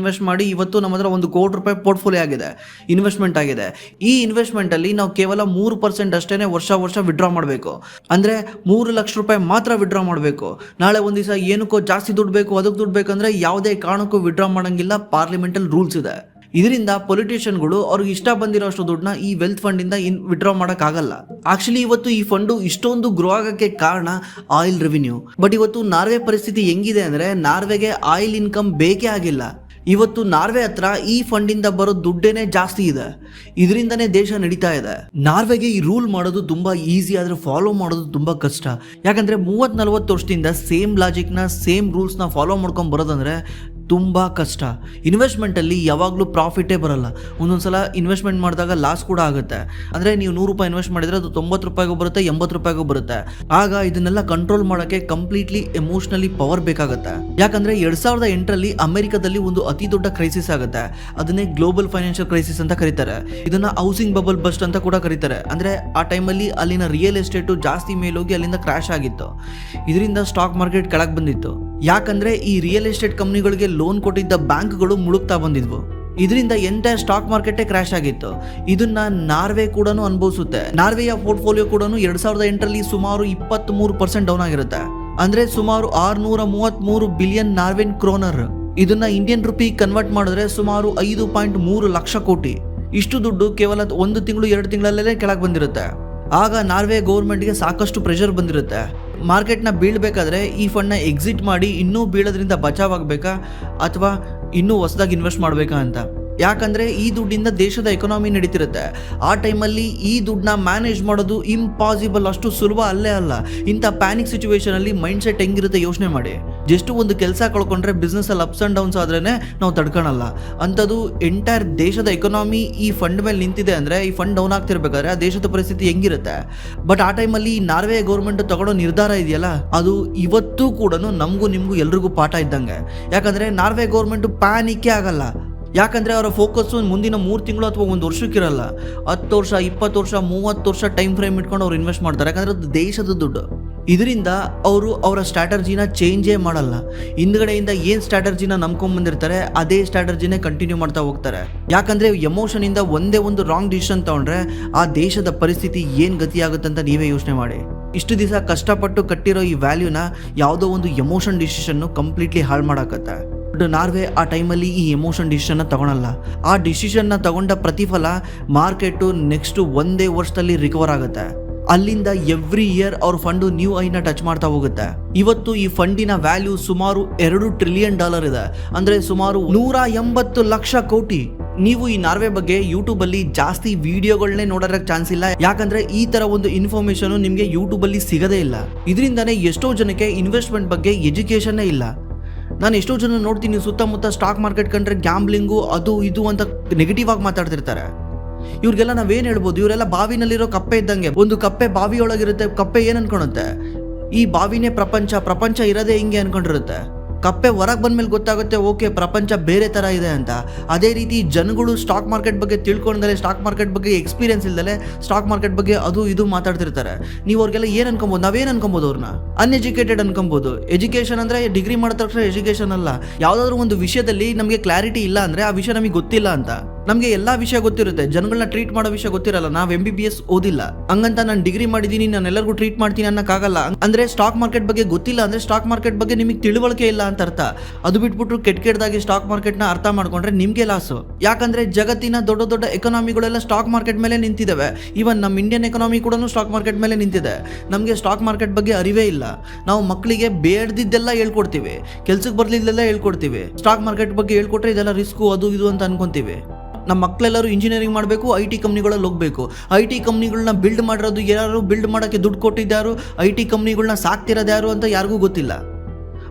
ಮಾಡಿ ಇವತ್ತು ನಮ್ಮ ಹತ್ರ 1 ಕೋಟಿ ರೂಪಾಯಿ ಪೋರ್ಟ್ಫೋಲಿಯೋ ಆಗಿದೆ, ಇನ್ವೆಸ್ಟ್ಮೆಂಟ್ ಆಗಿದೆ. ಈ ಇನ್ವೆಸ್ಟ್ಮೆಂಟ್ ಅಲ್ಲಿ ನಾವು ಕೇವಲ 3% ಅಷ್ಟೇನೆ ವರ್ಷ ವಿಡ್ರಾ ಮಾಡಬೇಕು. ಅಂದ್ರೆ 3 ಲಕ್ಷ ರೂಪಾಯಿ ಮಾತ್ರ ವಿಡ್ರಾ ಮಾಡಬೇಕು. ನಾಳೆ ಒಂದ್ ದಿವಸ ಏನಕ್ಕೋ ಜಾಸ್ತಿ ದುಡ್ಡು ಬೇಕು, ಅದಕ್ಕೆ ದುಡ್ಡು ಬೇಕಂದ್ರೆ ಯಾವುದೇ ಕಾರಣಕ್ಕೂ ವಿಡ್ರಾ ಮಾಡಂಗಿಲ್ಲ. ಪಾರ್ಲಿಮೆಂಟಲ್ ರೂಲ್ಸ್ ಇದೆ. ಇದರಿಂದ ಪೊಲಿಟಿಷಿಯನ್ಗಳು ಅವ್ರಿಗೆ ಇಷ್ಟ ಬಂದಿರೋಷ್ಟು ದುಡ್ಡನ್ನ ಈ ವೆಲ್ತ್ ಫಂಡ್ ಇಂದ ವಿಡ್ರಾ ಮಾಡಕ್ ಆಗಲ್ಲ. ಆಕ್ಚುಲಿ ಇವತ್ತು ಈ ಫಂಡ್ ಇಷ್ಟೊಂದು ಗ್ರೋ ಆಗಕ್ಕೆ ಕಾರಣ ಆಯಿಲ್ ರೆವಿನ್ಯೂ. ಬಟ್ ಇವತ್ತು ನಾರ್ವೆ ಪರಿಸ್ಥಿತಿ ಹೆಂಗಿದೆ ಅಂದ್ರೆ, ನಾರ್ವೆಗೆ ಆಯಿಲ್ ಇನ್ಕಮ್ ಬೇಕೇ ಆಗಿಲ್ಲ. ಇವತ್ತು ನಾರ್ವೆ ಹತ್ರ ಈ ಫಂಡ್ ಇಂದ ಬರೋ ದುಡ್ಡೇನೆ ಜಾಸ್ತಿ ಇದೆ. ಇದರಿಂದನೇ ದೇಶ ನಡೀತಾ ಇದೆ. ನಾರ್ವೆಗೆ ಈ ರೂಲ್ ಮಾಡೋದು ತುಂಬಾ ಈಸಿ, ಆದ್ರೆ ಫಾಲೋ ಮಾಡೋದು ತುಂಬಾ ಕಷ್ಟ. ಯಾಕಂದ್ರೆ 30-40 ವರ್ಷದಿಂದ ಸೇಮ್ ಲಾಜಿಕ್ ನ ಸೇಮ್ ರೂಲ್ಸ್ ನ ಫಾಲೋ ಮಾಡ್ಕೊಂಡ್ ಬರೋದಂದ್ರೆ ತುಂಬಾ ಕಷ್ಟ. ಇನ್ವೆಸ್ಟ್ಮೆಂಟ್ ಅಲ್ಲಿ ಯಾವಾಗಲೂ ಪ್ರಾಫಿಟೇ ಬರಲ್ಲ. ಒಂದೊಂದ್ಸಲ ಇನ್ವೆಸ್ಟ್ಮೆಂಟ್ ಮಾಡಿದಾಗ ಲಾಸ್ ಕೂಡ ಆಗುತ್ತೆ. ಅಂದ್ರೆ ನೀವು 100 ರೂಪಾಯಿ ಇನ್ವೆಸ್ಟ್ ಮಾಡಿದ್ರೆ ಅದು 90 ರೂಪಾಯಿಗೂ ಬರುತ್ತೆ, 80 ರೂಪಾಯಿಗೂ ಬರುತ್ತೆ. ಆಗ ಇದನ್ನೆಲ್ಲ ಕಂಟ್ರೋಲ್ ಮಾಡೋಕ್ಕೆ ಕಂಪ್ಲೀಟ್ಲಿ ಎಮೋಷನಲಿ ಪವರ್ ಬೇಕಾಗುತ್ತೆ. ಯಾಕಂದ್ರೆ 2008ರಲ್ಲಿ ಅಮೆರಿಕದಲ್ಲಿ ಒಂದು ಅತಿ ದೊಡ್ಡ ಕ್ರೈಸಿಸ್ ಆಗುತ್ತೆ. ಅದನ್ನೇ ಗ್ಲೋಬಲ್ ಫೈನಾನ್ಷಿಯಲ್ ಕ್ರೈಸಿಸ್ ಅಂತ ಕರೀತಾರೆ. ಇದನ್ನ ಹೌಸಿಂಗ್ ಬಬಲ್ ಬಸ್ಟ್ ಅಂತ ಕೂಡ ಕರೀತಾರೆ. ಅಂದ್ರೆ ಆ ಟೈಮಲ್ಲಿ ಅಲ್ಲಿನ ರಿಯಲ್ ಎಸ್ಟೇಟ್ ಜಾಸ್ತಿ ಮೇಲೋಗಿ ಅಲ್ಲಿಂದ ಕ್ರಾಶ್ ಆಗಿತ್ತು. ಇದರಿಂದ ಸ್ಟಾಕ್ ಮಾರ್ಕೆಟ್ ಕೆಳಗೆ ಬಂದಿತ್ತು. ಯಾಕಂದ್ರೆ ಈ ರಿಯಲ್ ಎಸ್ಟೇಟ್ ಕಂಪ್ನಿಗಳಿಗೆ ಲೋನ್ ಕೊಟ್ಟಿದ್ದ ಬ್ಯಾಂಕ್ಗಳು ಮುಳುಗ್ತಾ ಬಂದಿದ್ವು. ಇದರಿಂದ ಎಂಟೈರ್ ಸ್ಟಾಕ್ ಮಾರ್ಕೆಟೇ ಕ್ರಾಶ್ ಆಗಿತ್ತು. ಇದನ್ನ ನಾರ್ವೆ ಕೂಡ ಅನುಭವಿಸುತ್ತೆ. ನಾರ್ವೆಯ ಪೋರ್ಟ್ಫೋಲಿಯೋ ಕೂಡ 2008ರಲ್ಲಿ ಸುಮಾರು 23% ಡೌನ್ ಆಗಿರುತ್ತೆ. ಅಂದ್ರೆ ಸುಮಾರು 633 ಬಿಲಿಯನ್ ನಾರ್ವೆನ್ ಕ್ರೋನರ್. ಇದನ್ನ ಇಂಡಿಯನ್ ರುಪಿ ಕನ್ವರ್ಟ್ ಮಾಡಿದ್ರೆ ಸುಮಾರು 5.3 ಲಕ್ಷ ಕೋಟಿ. ಇಷ್ಟು ದುಡ್ಡು ಕೇವಲ 1 ತಿಂಗಳು 2 ತಿಂಗಳಲ್ಲೇ ಕೆಳಗೆ ಬಂದಿರುತ್ತೆ. ಆಗ ನಾರ್ವೆ ಗೌರ್ಮೆಂಟ್ಗೆ ಸಾಕಷ್ಟು ಪ್ರೆಷರ್ ಬಂದಿರುತ್ತೆ. ಮಾರ್ಕೆಟ್ನ ಬೀಳ್ಬೇಕಾದ್ರೆ ಈ ಫಂಡ್ನ ಎಕ್ಸಿಟ್ ಮಾಡಿ ಇನ್ನೂ ಬೀಳೋದ್ರಿಂದ ಬಚಾವಾಗಬೇಕಾ ಅಥವಾ ಇನ್ನೂ ಹೊಸದಾಗಿ ಇನ್ವೆಸ್ಟ್ ಮಾಡಬೇಕಾ ಅಂತ. ಯಾಕಂದ್ರೆ ಈ ದುಡ್ಡಿಂದ ದೇಶದ ಎಕಾನಮಿ ನಡೀತಿರುತ್ತೆ. ಆ ಟೈಮಲ್ಲಿ ಈ ದುಡ್ಡನ್ನ ಮ್ಯಾನೇಜ್ ಮಾಡೋದು ಇಂಪಾಸಿಬಲ್, ಅಷ್ಟು ಸುಲಭ ಅಲ್ಲೇ ಅಲ್ಲ. ಇಂಥ ಪ್ಯಾನಿಕ್ ಸಿಚುವೇಶನ್ ಅಲ್ಲಿ ಮೈಂಡ್ ಸೆಟ್ ಹೆಂಗಿರುತ್ತೆ ಯೋಚನೆ ಮಾಡಿ. ಜಸ್ಟ್ ಒಂದು ಕೆಲಸ ಕಳ್ಕೊಂಡ್ರೆ ಬಿಸ್ನೆಸ್ ಅಲ್ಲಿ ಅಪ್ಸ್ ಅಂಡ್ ಡೌನ್ಸ್ ಆದ್ರೇನೆ ನಾವು ತಡ್ಕೊಳಲ್ಲ. ಅಂಥದ್ದು ಎಂಟೈರ್ ದೇಶದ ಎಕಾನಮಿ ಈ ಫಂಡ್ ಮೇಲೆ ನಿಂತಿದೆ ಅಂದ್ರೆ, ಈ ಫಂಡ್ ಡೌನ್ ಆಗ್ತಿರ್ಬೇಕಾದ್ರೆ ಆ ದೇಶದ ಪರಿಸ್ಥಿತಿ ಹೆಂಗಿರುತ್ತೆ. ಬಟ್ ಆ ಟೈಮಲ್ಲಿ ನಾರ್ವೆ ಗೌರ್ಮೆಂಟ್ ತಗೊಳ್ಳೋ ನಿರ್ಧಾರ ಇದೆಯಲ್ಲ, ಅದು ಇವತ್ತೂ ಕೂಡ ನಮಗೂ ನಿಮಗೂ ಎಲ್ರಿಗೂ ಪಾಠ ಇದ್ದಂಗೆ. ಯಾಕಂದ್ರೆ ನಾರ್ವೆ ಗೌರ್ಮೆಂಟ್ ಪ್ಯಾನಿಕ್ಕೇ ಆಗಲ್ಲ. ಯಾಕಂದ್ರೆ ಅವರ ಫೋಕಸ್ ಮುಂದಿನ 3 ತಿಂಗಳು ಅಥವಾ 1 ವರ್ಷಕ್ಕಿರಲ್ಲ. 10 ವರ್ಷ, 20 ವರ್ಷ, 30 ವರ್ಷ ಟೈಮ್ ಫ್ರೇಮ್ ಇಟ್ಕೊಂಡು ಅವ್ರು ಇನ್ವೆಸ್ಟ್ ಮಾಡ್ತಾರೆ. ಯಾಕಂದ್ರೆ ಅದು ದೇಶದ ದುಡ್ಡು. ಇದರಿಂದ ಅವರು ಅವರ ಸ್ಟ್ರಾಟರ್ಜಿನ ಚೇಂಜೇ ಮಾಡಲ್ಲ. ಹಿಂದ್ಗಡೆಯಿಂದ ಏನು ಸ್ಟ್ರಾಟರ್ಜಿನ ನಂಬ್ಕೊಂಡ್ ಬಂದಿರ್ತಾರೆ ಅದೇ ಸ್ಟ್ರಾಟರ್ಜಿನೇ ಕಂಟಿನ್ಯೂ ಮಾಡ್ತಾ ಹೋಗ್ತಾರೆ. ಯಾಕಂದ್ರೆ ಎಮೋಷನ್ ಇಂದ ಒಂದೇ ಒಂದು ರಾಂಗ್ ಡಿಸಿಷನ್ ತಗೊಂಡ್ರೆ ಆ ದೇಶದ ಪರಿಸ್ಥಿತಿ ಏನ್ ಗತಿ ಆಗುತ್ತೆ ಅಂತ ನೀವೇ ಯೋಚನೆ ಮಾಡಿ. ಇಷ್ಟು ದಿವಸ ಕಷ್ಟಪಟ್ಟು ಕಟ್ಟಿರೋ ಈ ವ್ಯಾಲ್ಯೂನ ಯಾವುದೋ ಒಂದು ಎಮೋಷನ್ ಡಿಸಿಷನ್ ಕಂಪ್ಲೀಟ್ಲಿ ಹಾಳು ಮಾಡಾಕತ್ತೆ. ನಾರ್ವೆ ಆ ಟೈಮಲ್ಲಿ ಈ ಎಮೋಷನ್ ಡಿಸಿಷನ್ನ ತಗೊಳಲ್ಲ. ಆ ಡಿಸಿಷನ್ನ ತಗೊಂಡ ಪ್ರತಿಫಲ ಮಾರ್ಕೆಟು ನೆಕ್ಸ್ಟ್ 1 ವರ್ಷದಲ್ಲಿ ರಿಕವರ್ ಆಗುತ್ತೆ. ಅಲ್ಲಿಂದ ಎವ್ರಿ ಇಯರ್ ಅವ್ರ ಫಂಡು ನ್ಯೂ ಐನ ಟಚ್ ಮಾಡ್ತಾ ಹೋಗುತ್ತೆ. ಇವತ್ತು ಈ ಫಂಡಿನ ವ್ಯಾಲ್ಯೂ ಸುಮಾರು $2 ಟ್ರಿಲಿಯನ್ ಇದೆ. ಅಂದ್ರೆ ಸುಮಾರು 180 ಲಕ್ಷ ಕೋಟಿ. ನೀವು ಈ ನಾರ್ವೆ ಬಗ್ಗೆ ಯೂಟ್ಯೂಬ್ ಅಲ್ಲಿ ಜಾಸ್ತಿ ವಿಡಿಯೋಗಳನ್ನೇ ನೋಡೋದಕ್ಕೆ ಚಾನ್ಸ್ ಇಲ್ಲ. ಯಾಕಂದ್ರೆ ಈ ತರ ಒಂದು ಇನ್ಫಾರ್ಮೇಶನ್ ನಿಮ್ಗೆ ಯೂಟ್ಯೂಬ್ ಅಲ್ಲಿ ಸಿಗದೇ ಇಲ್ಲ. ಇದರಿಂದಾನೇ ಎಷ್ಟೋ ಜನಕ್ಕೆ ಇನ್ವೆಸ್ಟ್ಮೆಂಟ್ ಬಗ್ಗೆ ಎಜುಕೇಶನ್ನೇ ಇಲ್ಲ. ನಾನು ಎಷ್ಟೋ ಜನ ನೋಡ್ತೀನಿ ಸುತ್ತಮುತ್ತ ಸ್ಟಾಕ್ ಮಾರ್ಕೆಟ್ ಕಂಡ್ರೆ ಗ್ಯಾಂಬ್ಲಿಂಗು ಅದು ಇದು ಅಂತ ನೆಗೆಟಿವ್ ಆಗಿ ಮಾತಾಡ್ತಿರ್ತಾರೆ. ಇವ್ರಿಗೆಲ್ಲ ನಾವೇನ್ ಹೇಳ್ಬೋದು, ಇವರೆಲ್ಲ ಬಾವಿನಲ್ಲಿರೋ ಕಪ್ಪೆ ಇದ್ದಂಗೆ. ಒಂದು ಕಪ್ಪೆ ಬಾವಿಯೊಳಗಿರುತ್ತೆ. ಕಪ್ಪೆ ಏನ್ ಅನ್ಕೊಳುತ್ತೆ, ಈ ಬಾವಿನೇ ಪ್ರಪಂಚ ಇರೋದೇ ಹಿಂಗೆ ಅನ್ಕೊಂಡಿರುತ್ತೆ. ಕಪ್ಪೆ ಹೊರಗೆ ಬಂದ್ಮೇಲೆ ಗೊತ್ತಾಗುತ್ತೆ ಓಕೆ ಪ್ರಪಂಚ ಬೇರೆ ತರ ಇದೆ ಅಂತ. ಅದೇ ರೀತಿ ಜನಗಳು ಸ್ಟಾಕ್ ಮಾರ್ಕೆಟ್ ಬಗ್ಗೆ ತಿಳ್ಕೊಂಡಲೆ, ಸ್ಟಾಕ್ ಮಾರ್ಕೆಟ್ ಬಗ್ಗೆ ಎಕ್ಸ್ಪೀರಿಯನ್ಸ್ ಇಲ್ದಲೆ ಸ್ಟಾಕ್ ಮಾರ್ಕೆಟ್ ಬಗ್ಗೆ ಅದು ಇದು ಮಾತಾಡ್ತಿರ್ತಾರೆ. ನೀವು ಅವ್ರಿಗೆಲ್ಲ ಏನ್ ಅನ್ಕೊಬೋದು, ನಾವೇನ್ ಅನ್ಕೊಬೋದು, ಅವ್ರನ್ನ ಅನ್ಎಜುಕೇಟೆಡ್ ಅನ್ಕೊಬೋದು. ಎಜುಕೇಶನ್ ಅಂದ್ರೆ ಡಿಗ್ರಿ ಮಾಡಿದ ತಕ್ಷಣ ಎಜುಕೇಶನ್ ಅಲ್ಲ. ಯಾವ್ದಾದ್ರು ಒಂದು ವಿಷಯದಲ್ಲಿ ನಮಗೆ ಕ್ಲಾರಿಟಿ ಇಲ್ಲ ಅಂದ್ರೆ ಆ ವಿಷಯ ನಮಗೆ ಗೊತ್ತಿಲ್ಲ ಅಂತ. ನಮಗೆ ಎಲ್ಲಾ ವಿಷಯ ಗೊತ್ತಿರುತ್ತೆ, ಜನಗಳನ್ನ ಟ್ರೀಟ್ ಮಾಡೋ ವಿಷಯ ಗೊತ್ತಿರಲ್ಲ. ನಾವು MBBS ಓದಿಲ್ಲ, ಹಂಗಂತ ನಾನು ಡಿಗ್ರಿ ಮಾಡಿದೀನಿ, ನಾನು ಎಲ್ಲರಿಗೂ ಟ್ರೀಟ್ ಮಾಡ್ತೀನಿ ಅನ್ನಕ್ಕಾಗಲ್ಲ. ಅಂದ್ರೆ ಸ್ಟಾಕ್ ಮಾರ್ಕೆಟ್ ಬಗ್ಗೆ ಗೊತ್ತಿಲ್ಲ ಅಂದ್ರೆ ಸ್ಟಾಕ್ ಮಾರ್ಕೆಟ್ ಬಗ್ಗೆ ನಿಮಗೆ ತಿಳುವಳಿಕೆ ಇಲ್ಲ ಅಂತ ಅರ್ಥ. ಅದು ಬಿಟ್ಬಿಟ್ಟು ಕೆಟ್ಟದಾಗಿ ಸ್ಟಾಕ್ ಮಾರ್ಕೆಟ್ ನ ಅರ್ಥ ಮಾಡ್ಕೊಂಡ್ರೆ ನಿಮ್ಗೆ ಲಾಸು. ಯಾಕಂದ್ರೆ ಜಗತ್ತಿನ ದೊಡ್ಡ ದೊಡ್ಡ ಎಕಾನಮಿಗಳೆಲ್ಲ ಸ್ಟಾಕ್ ಮಾರ್ಕೆಟ್ ಮೇಲೆ ನಿಂತಿದ್ದಾವೆ. ಈವನ್ ನಮ್ಮ ಇಂಡಿಯನ್ ಎಕಾನಮಿ ಕೂಡ ಸ್ಟಾಕ್ ಮಾರ್ಕೆಟ್ ಮೇಲೆ ನಿಂತಿದೆ. ನಮಗೆ ಸ್ಟಾಕ್ ಮಾರ್ಕೆಟ್ ಬಗ್ಗೆ ಅರಿವೇ ಇಲ್ಲ. ನಾವು ಮಕ್ಕಳಿಗೆ ಬೇಡದಿದ್ದೆಲ್ಲ ಹೇಳ್ಕೊಡ್ತೀವಿ, ಕೆಲ್ಸಕ್ಕೆ ಬರ್ಲಿದ್ದೆಲ್ಲ ಹೇಳ್ಕೊಡ್ತೀವಿ. ಸ್ಟಾಕ್ ಮಾರ್ಕೆಟ್ ಬಗ್ಗೆ ಹೇಳ್ಕೊಟ್ರೆ ಇದೆಲ್ಲ ರಿಸ್ಕು ಅದು ಇದು ಅಂತ ಅನ್ಕೊಂತೀವಿ. ನಮ್ಮ ಮಕ್ಕಳೆಲ್ಲರೂ ಇಂಜಿನಿಯರಿಂಗ್ ಮಾಡಬೇಕು, IT ಕಂಪ್ನಿಗಳಲ್ಲಿ ಹೋಗಬೇಕು. IT ಕಂಪ್ನಿಗಳನ್ನ ಬಿಲ್ಡ್ ಮಾಡಿರೋದು ಯಾರು, ಬಿಲ್ಡ್ ಮಾಡೋಕ್ಕೆ ದುಡ್ಡು ಕೊಟ್ಟಿದ್ದಾರು, IT ಕಂಪ್ನಿಗಳನ್ನ ಸಾಕ್ತಿರೋದು ಯಾರು ಅಂತ ಯಾರಿಗೂ ಗೊತ್ತಿಲ್ಲ.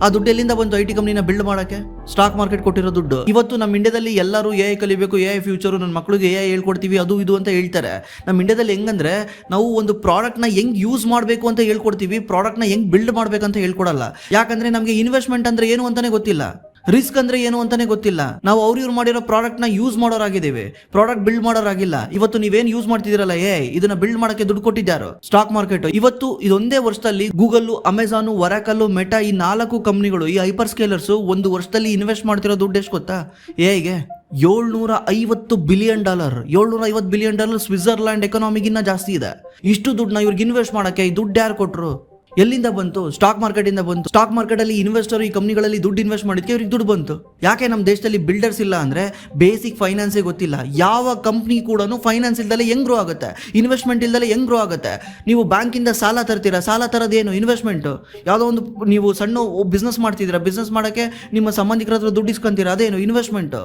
ಆ ದುಡ್ಡು ಎಲ್ಲಿಂದ ಬಂತು IT ಕಂಪ್ನಿನ ಬಿಲ್ಡ್ ಮಾಡೋಕ್ಕೆ? ಸ್ಟಾಕ್ ಮಾರ್ಕೆಟ್ ಕೊಟ್ಟಿರೋ ದುಡ್ಡು. ಇವತ್ತು ನಮ್ಮ ಇಂಡಿಯಾದಲ್ಲಿ ಎಲ್ಲರೂ AI ಕಲಿಬೇಕು, AI ಫ್ಯೂಚರು, ನನ್ನ ಮಕ್ಕಳಿಗೆ AI ಹೇಳ್ಕೊಡ್ತೀವಿ ಅದು ಇದು ಅಂತ ಹೇಳ್ತಾರೆ. ನಮ್ಮ ಇಂಡಿಯಾದಲ್ಲಿ ಹೆಂಗಂದ್ರೆ ನಾವು ಒಂದು ಪ್ರಾಡಕ್ಟ್ನ ಹೆಂಗ್ ಯೂಸ್ ಮಾಡಬೇಕು ಅಂತ ಹೇಳ್ಕೊಡ್ತೀವಿ, ಪ್ರಾಡಕ್ಟ್ನ ಹೆಂಗ್ ಬಿಲ್ಡ್ ಮಾಡ್ಬೇಕಂತ ಹೇಳ್ಕೊಡಲ್ಲ. ಯಾಕಂದ್ರೆ ನಮಗೆ ಇನ್ವೆಸ್ಟ್ಮೆಂಟ್ ಅಂದ್ರೆ ಏನು ಅಂತಾನೆ ಗೊತ್ತಿಲ್ಲ, ರಿಸ್ಕ್ ಅಂದ್ರೆ ಏನು ಅಂತಾನೆ ಗೊತ್ತಿಲ್ಲ. ನಾವು ಇವ್ರು ಮಾಡಿರೋ ಪ್ರಾಡಕ್ಟ್ ನ ಯೂಸ್ ಮಾಡೋರಾಗಿದ್ದೀವಿ, ಪ್ರಾಡಕ್ಟ್ ಬಿಲ್ಡ್ ಮಾಡೋರಾಗಿಲ್ಲ. ಇವತ್ತು ನೀವೇನ್ ಯೂಸ್ ಮಾಡ್ತಿದ್ದೀರಲ್ಲ ಇದನ್ನ ಬಿಲ್ಡ್ ಮಾಡಕ್ಕೆ ದುಡ್ಡು ಕೊಟ್ಟಿದ್ದಾರೋ ಸ್ಟಾಕ್ ಮಾರ್ಕೆಟ್. ಇವತ್ತು ಇದೊಂದೇ ವರ್ಷದಲ್ಲಿ ಗೂಗಲ್, ಅಮೆಜಾನ್, ಒರಾಕಲ್, ಮೆಟಾ ಈ 4 ಕಂಪ್ನಿಗಳು, ಈ ಹೈಪರ್ ಸ್ಕೇಲರ್ಸ್ ಒಂದು ವರ್ಷದಲ್ಲಿ ಇನ್ವೆಸ್ಟ್ ಮಾಡ್ತಿರೋ ದುಡ್ಡು ಎಷ್ಟು ಗೊತ್ತಾ? AI-ಗೆ $750 ಬಿಲಿಯನ್. $750 ಬಿಲಿಯನ್ ಸ್ವಿಟ್ಜರ್ಲ್ಯಾಂಡ್ ಎಕಾನಮಿಗಿನ್ನ ಜಾಸ್ತಿ ಇದೆ. ಇಷ್ಟು ದುಡ್ಡನ್ನ ಇವ್ರಿಗೆ ಇನ್ವೆಸ್ಟ್ ಮಾಡಕ್ಕೆ ಈ ದುಡ್ಡು ಯಾರು ಕೊಟ್ರು? ಎಲ್ಲಿಂದ ಬಂತು? ಸ್ಟಾಕ್ ಮಾರ್ಕೆಟ್ ಇಂದ ಬಂತು. ಸ್ಟಾಕ್ ಮಾರ್ಕೆಟ್ ಅಲ್ಲಿ ಇನ್ವೆಸ್ಟರ್ ಈ ಕಂಪ್ನಿಗಳಲ್ಲಿ ದುಡ್ಡು ಇನ್ವೆಸ್ಟ್ ಮಾಡಿದ್ಕೆ ಇವ್ರಿಗೆ ದುಡ್ಡು ಬಂತು. ಯಾಕೆ ನಮ್ಮ ದೇಶದಲ್ಲಿ ಬಿಲ್ಡರ್ಸ್ ಇಲ್ಲ ಅಂದ್ರೆ ಬೇಸಿಕ್ ಫೈನಾನ್ಸೇ ಗೊತ್ತಿಲ್ಲ. ಯಾವ ಕಂಪ್ನಿ ಕೂಡ ಫೈನಾನ್ಸ್ ಇಲ್ದಲೆ ಹೆಂಗ್ ಗ್ರೋ ಆಗುತ್ತೆ, ಇನ್ವೆಸ್ಟ್ಮೆಂಟ್ ಇಲ್ದಲೆ ಹೆಂಗ್ ಗ್ರೋ ಆಗುತ್ತೆ? ನೀವು ಬ್ಯಾಂಕಿಂದ ಸಾಲ ತರ್ತೀರಾ, ಸಾಲ ತರೋದೇನು? ಇನ್ವೆಸ್ಟ್ಮೆಂಟ್. ಯಾವುದೋ ಒಂದು ನೀವು ಸಣ್ಣ ಬಿಸ್ನೆಸ್ ಮಾಡ್ತಿದ್ದೀರಾ, ಬಿಸ್ನೆಸ್ ಮಾಡಕ್ಕೆ ನಿಮ್ಮ ಸಂಬಂಧಿಕರ ಹತ್ರ ದುಡ್ಡು ಇಸ್ಕೊಂತೀರಾ, ಅದೇನು? ಇನ್ವೆಸ್ಟ್ಮೆಂಟ್.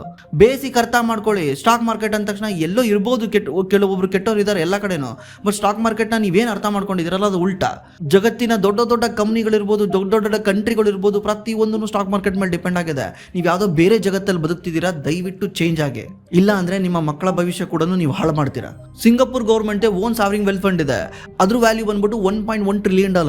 ಬೇಸಿಕ್ ಅರ್ಥ ಮಾಡ್ಕೊಳ್ಳಿ. ಸ್ಟಾಕ್ ಮಾರ್ಕೆಟ್ ಅಂದ ತಕ್ಷಣ ಎಲ್ಲೋ ಇರ್ಬೋದು, ಕೆಲವೊಬ್ರು ಕೆಟ್ಟವ್ರು ಇದ್ದಾರೆ ಎಲ್ಲ ಕಡೆನೂ, ಬಟ್ ಸ್ಟಾಕ್ ಮಾರ್ಕೆಟ್ನ ನೀವೇನು ಅರ್ಥ ಮಾಡ್ಕೊಂಡಿದ್ದೀರಲ್ಲ ಅದು ಉಲ್ಟಾ. ಜಗತ್ತಿನ ದೊಡ್ಡ ದೊಡ್ಡ ಕಂಪ್ನಿಗಳಿರ್ಬೋದು, ದೊಡ್ಡ ದೊಡ್ಡ ಕಂಟ್ರಿಗಳಿರ್ಬೋದು, ಪ್ರತಿಯೊಂದನ್ನು ಸ್ಟಾಕ್ ಮಾರ್ಕೆಟ್ ಮೇಲೆ ಡಿಪೆಂಡ್ ಆಗಿದೆ. ನೀವು ಯಾವುದೋ ಬೇರೆ ಜಗತ್ತಲ್ಲಿ ಬದುಕ್ತಿದ್ದೀರಾ, ದಯವಿಟ್ಟು ಚೇಂಜ್ ಆಗಿ. ಇಲ್ಲ ಅಂದ್ರೆ ನಿಮ್ಮ ಮಕ್ಕಳ ಭವಿಷ್ಯ ಕೂಡ ನೀವು ಹಾಳು ಮಾಡ್ತೀರಾ. Singapore government own sovereign wealth fund ಇದೆ. ಅದ್ರ ವ್ಯಾಲ್ಯೂ ಬಂದ್ಬಿಟ್ಟು $1.1 ಟ್ರಿಲಿಯನ್,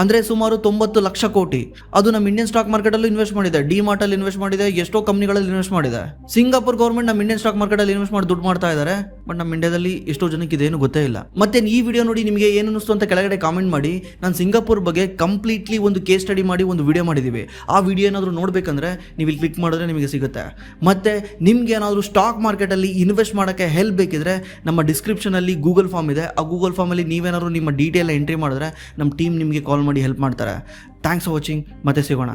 ಅಂದ್ರೆ ಸುಮಾರು 90 ಲಕ್ಷ ಕೋಟಿ. ಅದು ನಮ್ಮ ಇಂಡಿಯನ್ ಸ್ಟಾಕ್ ಮಾರ್ಕೆಟ್ ಅಲ್ಲೂ ಇನ್ವೆಸ್ಟ್ ಮಾಡಿದೆ, ಡಿಮಾರ್ಟ್ ಅಲ್ಲಿ ಇನ್ವೆಸ್ಟ್ ಮಾಡಿದೆ, ಎಷ್ಟೋ ಕಂಪ್ನಿಗಳಲ್ಲಿ ಇನ್ವೆಸ್ಟ್ ಮಾಡಿದೆ. ಸಿಂಗಾಪುರ್ ಗೌರ್ಮೆಂಟ್ ನಮ್ಮ ಇಂಡಿಯನ್ ಸ್ಟಾಕ್ ಮಾರ್ಕೆಟ್ ಅಲ್ಲಿ ಇನ್ವೆಸ್ಟ್ ಮಾಡಿ ದುಡ್ಡು ಮಾಡ್ತಾ ಇದ್ದಾರೆ. ಬಟ್ ನಮ್ಮ ಇಂಡಿಯಾದಲ್ಲಿ ಎಷ್ಟೋ ಜನಕ್ಕೆ ಇದೇನು ಗೊತ್ತೇ ಇಲ್ಲ. ಮತ್ತೆ ಈ ವಿಡಿಯೋ ನೋಡಿ ನಿಮಗೆ ಏನು ಅನಿಸ್ತು ಅಂತ ಕೆಳಗಡೆ ಕಾಮೆಂಟ್ ಮಾಡಿ. ನಾನು ಸಿಂಗಾಪುರ್ ಬಗ್ಗೆ ಕಂಪ್ಲೀಟ್ಲಿ ಒಂದು ಕೇಸ್ ಸ್ಟಡಿ ಮಾಡಿ ಒಂದು ವಿಡಿಯೋ ಮಾಡಿದೀವಿ. ಆ ವಿಡಿಯೋ ಏನಾದರೂ ನೋಡ್ಬೇಕಂದ್ರೆ ನೀವು ಇಲ್ಲಿ ಕ್ಲಿಕ್ ಮಾಡಿದ್ರೆ ನಿಮಗೆ ಸಿಗುತ್ತೆ. ಮತ್ತೆ ನಿಮ್ಗೆ ಏನಾದರೂ ಸ್ಟಾಕ್ ಮಾರ್ಕೆಟ್ ಅಲ್ಲಿ ಇನ್ವೆಸ್ಟ್ ಮಾಡೋಕ್ಕೆ ಹೆಲ್ಪ್ ಬೇಕಿದ್ರೆ ನಮ್ಮ ಡಿಸ್ಕ್ರಿಪ್ಷನ್ ಅಲ್ಲಿ ಗೂಗಲ್ ಫಾರ್ಮ್ ಇದೆ. ಆ ಗೂಗಲ್ ಫಾರ್ಮ್ ಅಲ್ಲಿ ನೀವೇನಾದ್ರು ನಿಮ್ಮ ಡೀಟೇಲ್ ಎಂಟ್ರಿ ಮಾಡಿದ್ರೆ ನಮ್ಮ ಟೀಮ್ ನಿಮಗೆ ಕಾಲ್ ಮಾಡಿ ಹೆಲ್ಪ್ ಮಾಡ್ತಾರೆ. Thanks for watching. ಮತ್ತೆ ಸಿಗೋಣ.